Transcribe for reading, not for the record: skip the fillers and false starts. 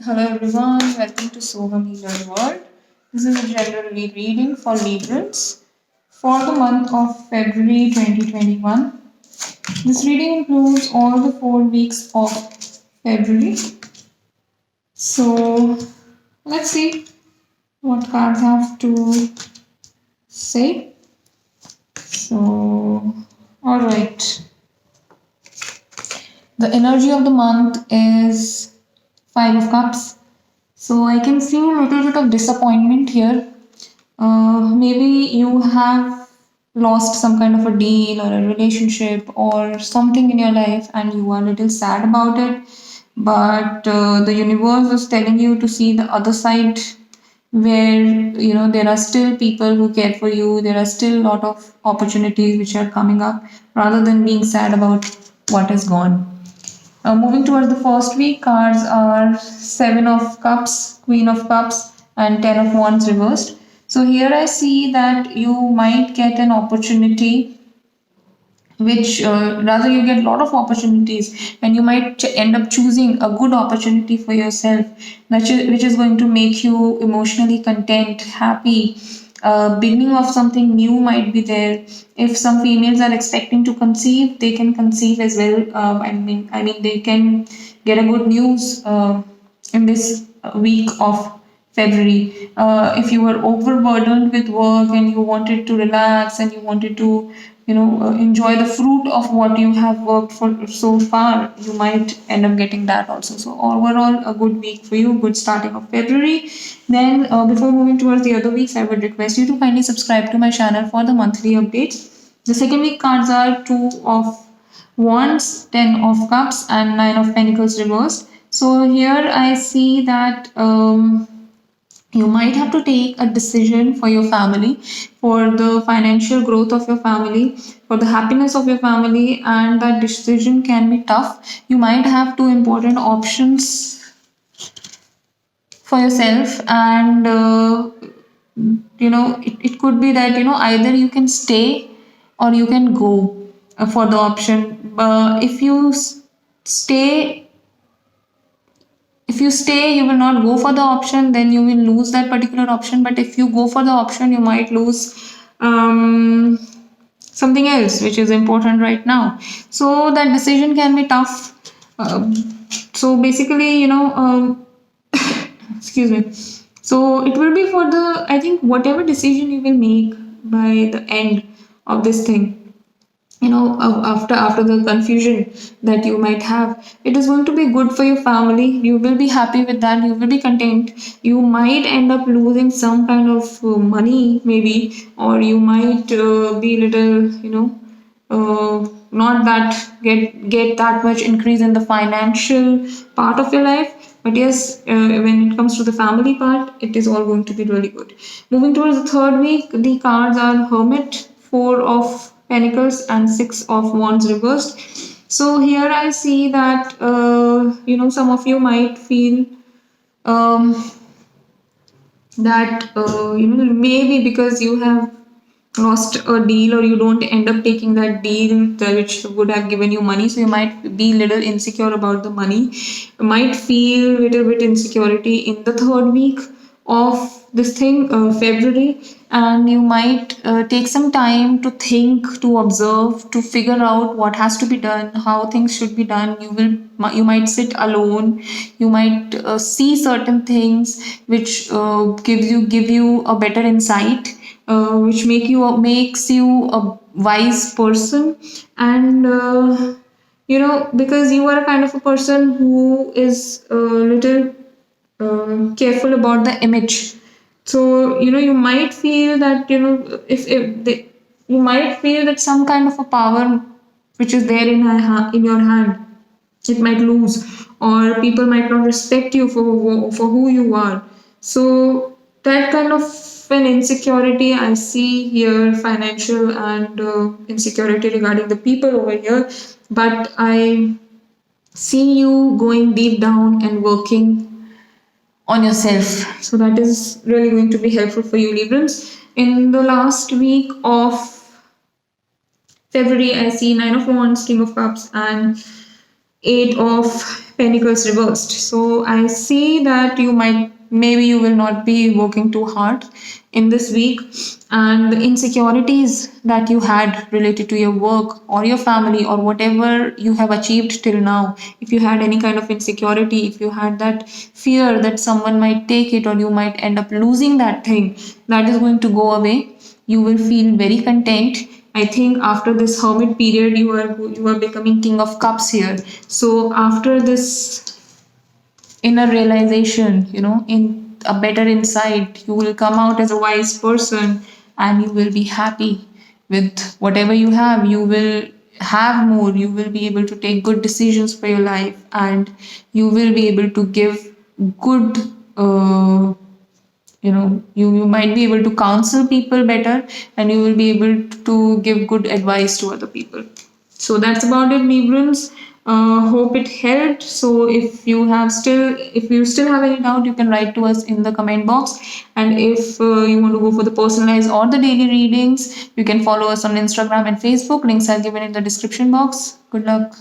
Hello everyone, welcome to Soham Leader World. This is a general reading for Librans for the month of February 2021. This reading includes all the 4 weeks of February. So let's see what cards have to say. So, alright. The energy of the month is Five of Cups. So I can see a little bit of disappointment here. Maybe you have lost some kind of a deal or a relationship or something in your life and you are a little sad about it. But the universe is telling you to see the other side where there are still people who care for you. There are still a lot of opportunities which are coming up rather than being sad about what is gone. Moving towards the first week, cards are Seven of Cups, Queen of Cups, and Ten of Wands reversed. So here I see that you might get an opportunity, which rather you get a lot of opportunities, and you might end up choosing a good opportunity for yourself, which is going to make you emotionally content, happy. Beginning of something new might be there. If some females are expecting to conceive, they can conceive as well. I mean, they can get a good news in this week of February. If you were overburdened with work and you wanted to relax and you wanted to, enjoy the fruit of what you have worked for so far, you might end up getting that also. So overall, a good week for you, good starting of February. Then, before moving towards the other weeks, I would request you to kindly subscribe to my channel for the monthly updates. The second week cards are Two of Wands, Ten of Cups, and Nine of Pentacles reversed. So here I see that you might have to take a decision for your family, for the financial growth of your family, for the happiness of your family, and that decision can be tough. You might have two important options for yourself, and it could be that either you can stay or you can go for the option. If you stay, if you stay, you will not go for the option, then you will lose that particular option. But if you go for the option, you might lose um, something else which is important right now. So that decision can be tough. So basically, excuse me. So it will be for the, I think, whatever decision you will make by the end of this thing, after the confusion that you might have, it is going to be good for your family. You will be happy with that, you will be content. You might end up losing some kind of money maybe, or you might be little, not that get that much increase in the financial part of your life. But yes, when it comes to the family part, it is all going to be really good. Moving towards the third week, the cards are Hermit, Four of Pentacles, and Six of Wands reversed. So here I see that some of you might feel um, that maybe because you have lost a deal, or you don't end up taking that deal which would have given you money, so you might be little insecure about the money. You might feel little bit insecurity in the third week of this thing, February. And you might take some time to think, to observe, to figure out what has to be done, how things should be done. You might sit alone. You might see certain things which give you a better insight, which makes you a wise person. And because you are a kind of a person who is a little careful about the image. So you might feel that you might feel that some kind of a power which is there in your hand, it might lose, or people might not respect you for who you are. So that kind of an insecurity I see here, financial and insecurity regarding the people over here. But I see you going deep down and working on yourself. So that is really going to be helpful for you, Librans. In the last week of February, I see Nine of Wands, King of Cups, and Eight of Pentacles reversed. So I see that maybe you will not be working too hard in this week, and the insecurities that you had related to your work or your family or whatever you have achieved till now, if you had any kind of insecurity, if you had that fear that someone might take it or you might end up losing that thing, that is going to go away. You will feel very content. I think after this hermit period, you are becoming king of cups here. So after this inner realization, in a better insight, you will come out as a wise person, and you will be happy with whatever you have. You will have more, you will be able to take good decisions for your life, and you will be able to give good you might be able to counsel people better, and you will be able to give good advice to other people. So that's about it, Librans. Hope it helped. So if you still have any doubt, you can write to us in the comment box. And if you want to go for the personalized or the daily readings, you can follow us on Instagram and Facebook. Links are given in the description box. Good luck.